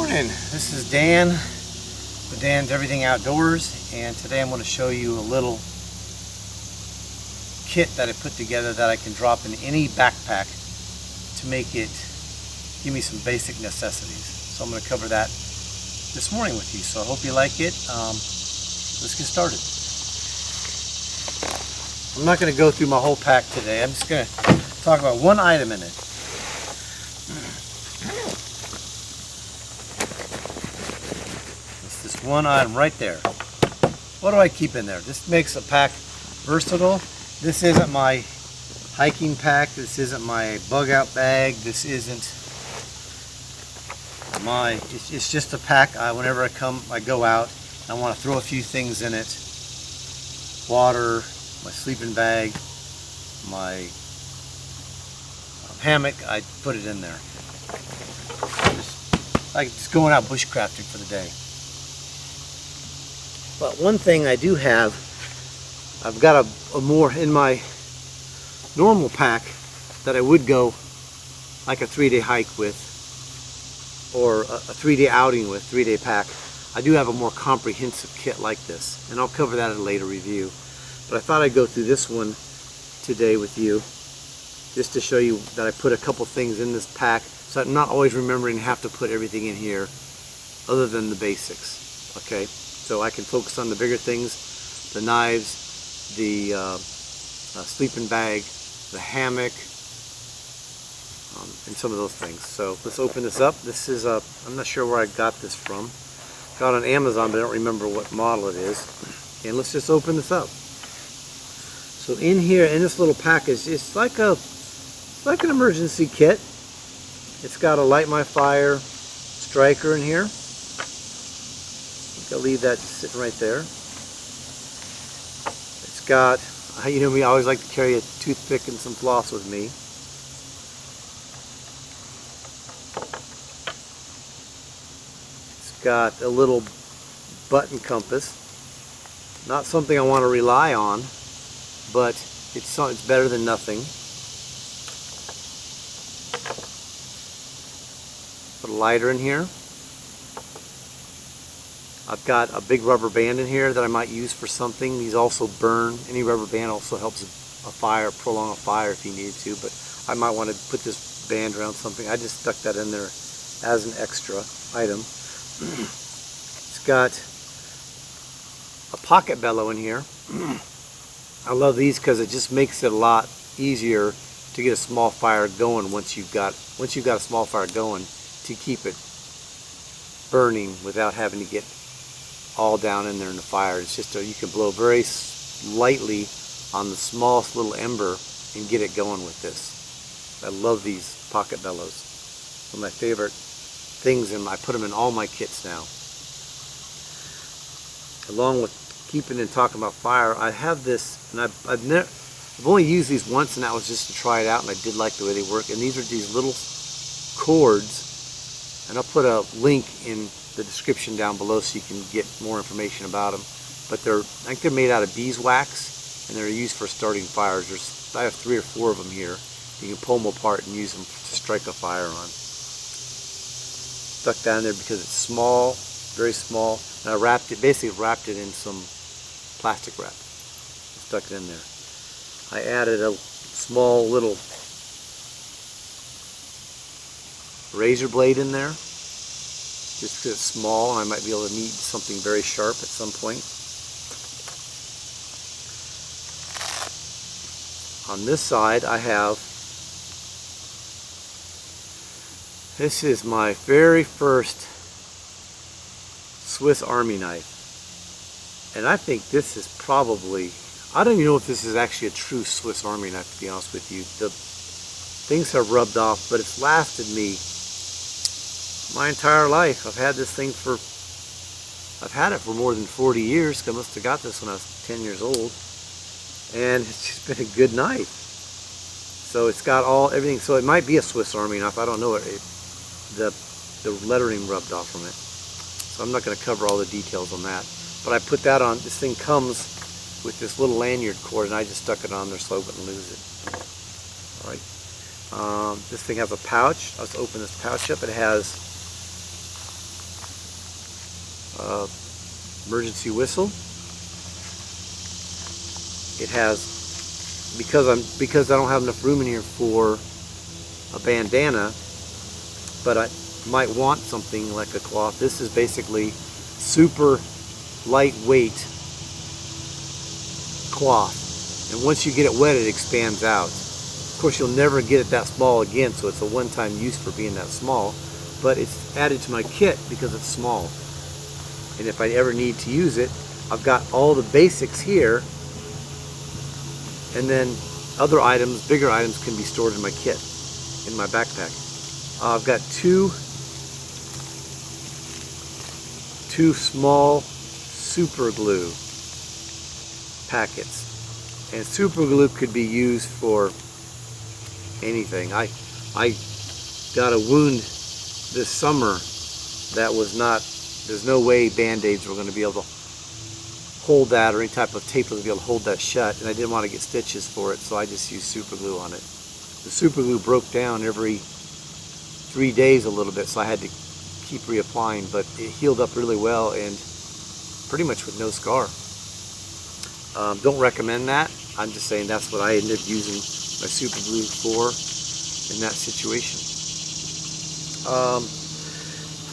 morning, this is Dan with Dan's Everything Outdoors, and today I'm going to show you a little kit that I put together that I can drop in any backpack to make it give me some basic necessities. So I'm going to cover that this morning with you, so I hope you like it. Let's get started. I'm not going to go through my whole pack today. I'm just going to talk about one item in it. It's this one item right there. What do I keep in there? This makes a pack versatile. This isn't my hiking pack. This isn't my bug out bag. This isn't my, it's just a pack. Whenever I go out, I want to throw a few things in it. Water, my sleeping bag, my hammock, I put it in there. Just going out bushcrafting for the day. But one thing I do have, I've got a more in my normal pack that I would go like a 3-day hike with, or a 3-day outing with, 3-day pack. I do have a more comprehensive kit like this, and I'll cover that in a later review. But I thought I'd go through this one today with you, just to show you that I put a couple things in this pack, so I'm not always remembering to have to put everything in here other than the basics. Okay, so I can focus on the bigger things, the knives, the sleeping bag, the hammock, and some of those things. So let's open this up. This is I'm not sure where I got this from. Got it on Amazon, but I don't remember what model it is. And let's just open this up. So in here, in this little package, it's like an emergency kit. It's got a light my fire striker in here. I'll leave that sitting right there. It's got, you know me, I always like to carry a toothpick and some floss with me. It's got a little button compass. Not something I want to rely on, but it's better than nothing. Put a lighter in here. I've got a big rubber band in here that I might use for something. These also burn. Any rubber band also helps a fire, prolong a fire if you need to, but I might want to put this band around something. I just stuck that in there as an extra item. It's got a pocket bellow in here. I love these because it just makes it a lot easier to get a small fire going once you've got a small fire going, to keep it burning without having to get all down in there in the fire. It's just you can blow very lightly on the smallest little ember and get it going with this. I love these pocket bellows. One of my favorite things, and I put them in all my kits now. Along with keeping and talking about fire, I have this, and I've only used these once, and that was just to try it out, and I did like the way they work. And these are these little cords, and I'll put a link in the description down below so you can get more information about them. But I think they're made out of beeswax, and they're used for starting fires. I have 3 or 4 of them here. You can pull them apart and use them to strike a fire on. Stuck down there because it's small, very small, and I basically wrapped it in some plastic wrap. Stuck it in there. I added a small little razor blade in there, just because it's small and I might be able to need something very sharp at some point. On this side I have, this is my very first Swiss Army knife, and I think this is probably, I don't even know if this is actually a true Swiss Army knife, to be honest with you. The things have rubbed off, but it's lasted me my entire life. I've had this thing I've had it for more than 40 years. I must have got this when I was 10 years old, and it's just been a good knife. So it's got everything. So it might be a Swiss Army knife. I don't know. The lettering rubbed off from it. So I'm not going to cover all the details on that. But I put that on. This thing comes with this little lanyard cord, and I just stuck it on there so I wouldn't lose it. All right. This thing has a pouch. Let's open this pouch up. It has emergency whistle. It has, because I don't have enough room in here for a bandana, but I might want something like a cloth. This is basically super lightweight cloth, and once you get it wet, it expands out. Of course, you'll never get it that small again, so it's a one-time use for being that small, but it's added to my kit because it's small. And if I ever need to use it, I've got all the basics here, and then other items, bigger items, can be stored in my kit, in my backpack. I've got two small super glue packets, and super glue could be used for anything. I got a wound this summer that was not, there's no way Band-Aids were going to be able to hold that, or any type of tape was going to be able to hold that shut, and I didn't want to get stitches for it, so I just used super glue on it. The super glue broke down every 3 days a little bit, so I had to keep reapplying, but it healed up really well and pretty much with no scar. Don't recommend that. I'm just saying that's what I ended up using my super glue for in that situation.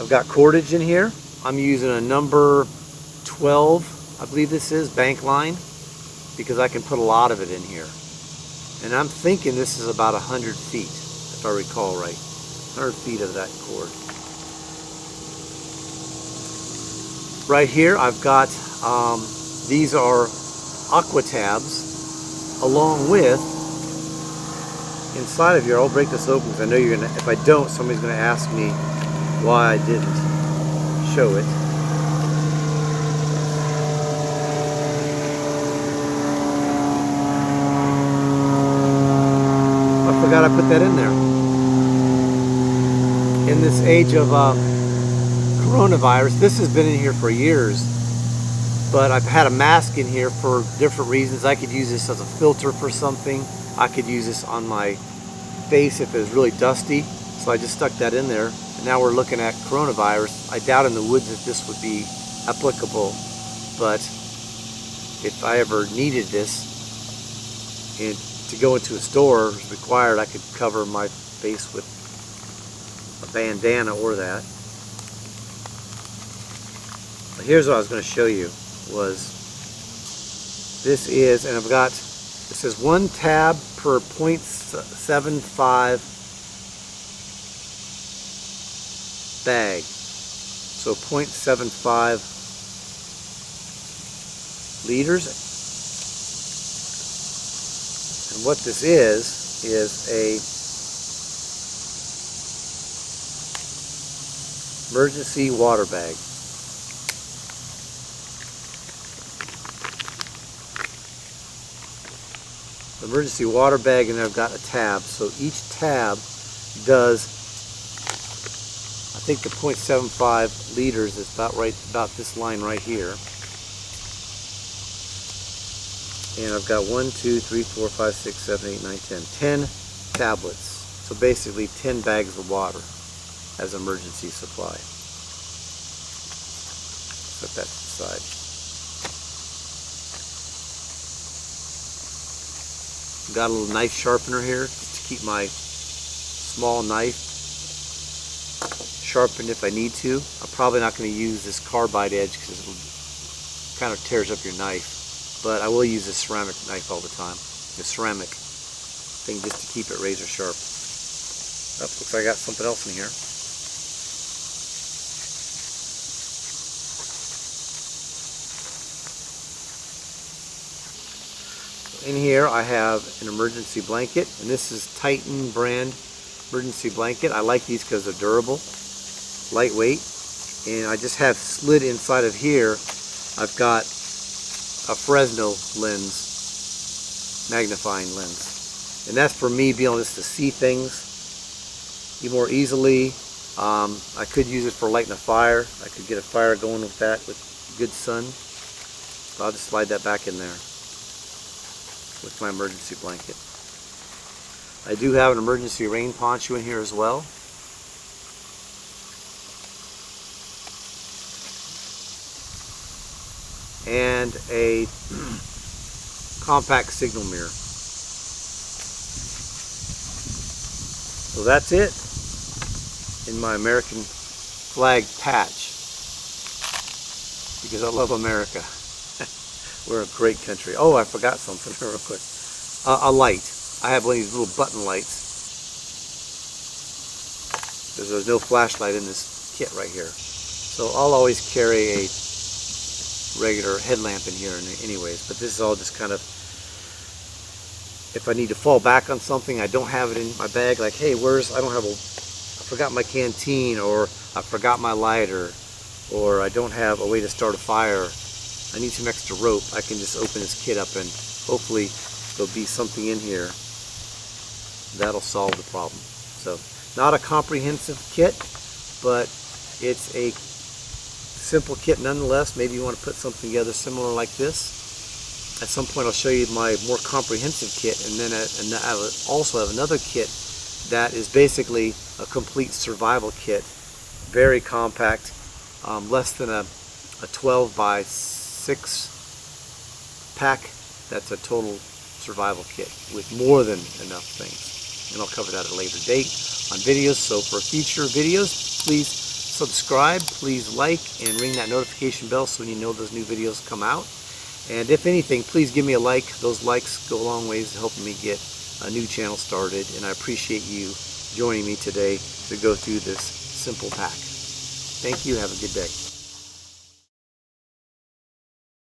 I've got cordage in here. I'm using a number 12, I believe this is, bank line, because I can put a lot of it in here. And I'm thinking this is about 100 feet, if I recall right. 100 feet of that cord. Right here I've got, these are aqua tabs, along with, inside of here, I'll break this open because I know you're gonna, if I don't, somebody's gonna ask me why I didn't show it. I forgot I put that in there. In this age of coronavirus, this has been in here for years, but I've had a mask in here for different reasons. I could use this as a filter for something. I could use this on my face if it was really dusty, so I just stuck that in there. And now we're looking at coronavirus. I doubt in the woods if this would be applicable, but if I ever needed this and to go into a store as required, I could cover my face with a bandana or that. But here's what I was going to show you, was this is, and I've got, it says 1 tab per 0.75 bag, so 0.75 liters. And what this is a emergency water bag. Emergency water bag, and I've got a tab, so each tab does, I think the 0.75 liters is about right, about this line right here. And I've got 1, 2, 3, 4, 5, 6, 7, 8, 9, 10 tablets. So basically 10 bags of water as emergency supply. Set that to the side. Got a little knife sharpener here just to keep my small knife sharpened if I need to. I'm probably not going to use this carbide edge because it kind of tears up your knife, but I will use this ceramic knife all the time. The ceramic thing just to keep it razor sharp. Oh, looks like I got something else in here. In here I have an emergency blanket, and this is Titan brand emergency blanket. I like these because they're durable, lightweight, and I just have slid inside of here, I've got a Fresnel lens, magnifying lens, and that's for me being able just to see things more easily. I could use it for lighting a fire. I could get a fire going with that with good sun. So I'll just slide that back in there with my emergency blanket. I do have an emergency rain poncho in here as well. and a compact signal mirror. So that's it in my American flag patch, because I love America. We're a great country. Oh, I forgot something real quick. A light. I have one of these little button lights. There's no flashlight in this kit right here. So I'll always carry a regular headlamp in here anyways, but this is all just kind of, if I need to fall back on something, I don't have it in my bag, like, hey, I forgot my canteen, or I forgot my lighter, or I don't have a way to start a fire, I need some extra rope, I can just open this kit up and hopefully there'll be something in here that'll solve the problem. So, not a comprehensive kit, but it's a simple kit nonetheless. Maybe you want to put something together similar like this. At some point I'll show you my more comprehensive kit, and then I also have another kit that is basically a complete survival kit, very compact, less than a 12 by 6 pack. That's a total survival kit with more than enough things, and I'll cover that at a later date on videos. So for future videos, please subscribe, please like, and ring that notification bell so when you know those new videos come out. And if anything, please give me a like. Those likes go a long ways to helping me get a new channel started, and I appreciate you joining me today to go through this simple pack. Thank you. Have a good day.